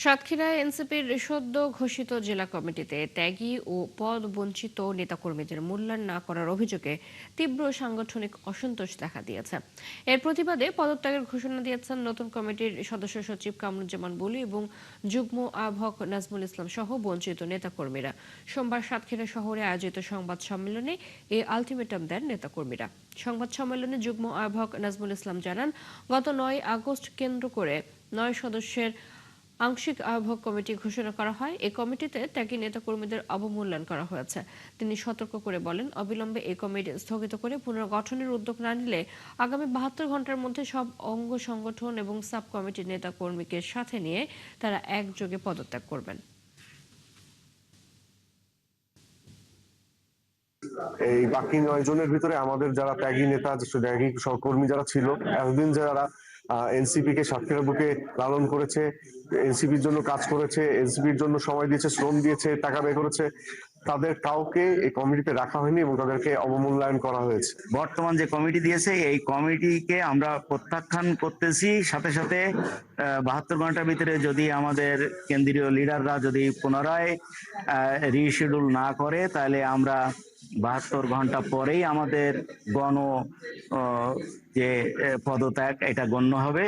সাতক্ষীরায় এনসিপির সদ্য ঘোষিত জেলা কমিটিতে ত্যাগী ও পদ বঞ্চিত নেতাকর্মীদের মূল্যায়ন না করার অভিযোগে তীব্র সাংগঠনিক অসন্তোষ দেখা দিয়েছে। এর প্রতিবাদে পদত্যাগের ঘোষণা দিয়েছেন নতুন কমিটির সদস্য সচিব কামরুজ্জামান বুলু এবং যুগ্ম আহ্বায়ক নাজমুল ইসলাম সহ বঞ্চিত নেতাকর্মীরা। সোমবার সাতক্ষীরা শহরে আয়োজিত সংবাদ সম্মেলনে এই আলটিমেটাম দেন নেতাকর্মীরা। সংবাদ সম্মেলনে যুগ্ম আহ্বায়ক নাজমুল ইসলাম জানান, গত ৯ আগস্ট কেন্দ্র করে ৯ সদস্যের আংশিক আহ্বায়ক কমিটি ঘোষণা করা হয়। এই কমিটিতে ত্যাগী নেতাকর্মীদের অবমূল্যায়ন করা হয়েছে। তিনি সতর্ক করে বলেন, অবিলম্বে এই কমিটি স্থগিত করে পুনর্গঠনের উদ্যোগ না নিলে আগামী ৭২ ঘন্টার মধ্যে সব অঙ্গ সংগঠন এবং সাব কমিটির নেতাকর্মীকে সাথে নিয়ে তারা একযোগে পদত্যাগ করবেন। এই বাকি ৯ জনের ভিতরে আমাদের যারা ত্যাগী নেতা, ত্যাগী সহকর্মী যারা ছিল, এতদিন যারা এনসিপি কে সাতক্ষীরার বুকে লালন করেছে, এনসিপির জন্য কাজ করেছে, এনসিপির জন্য সময় দিয়েছে, শ্রম দিয়েছে, টাকা ব্যয় করেছে, তাদের কাউকে এই কমিটিতে রাখা হয়নি এবং তাদেরকে অবমূল্যায়ন করা হয়েছে। বর্তমান যে কমিটি দিয়েছে এই কমিটিকে আমরা প্রত্যাখ্যান করতেছি। সাথে সাথে ৭২ ঘন্টার ভিতরে যদি আমাদের কেন্দ্রীয় লিডাররা যদি পুনরায় রিশিডিউল না করে, তাহলে আমরা ৭২ ঘন্টা পরেই আমাদের যে পদত্যাগ এটা গণ্য হবে।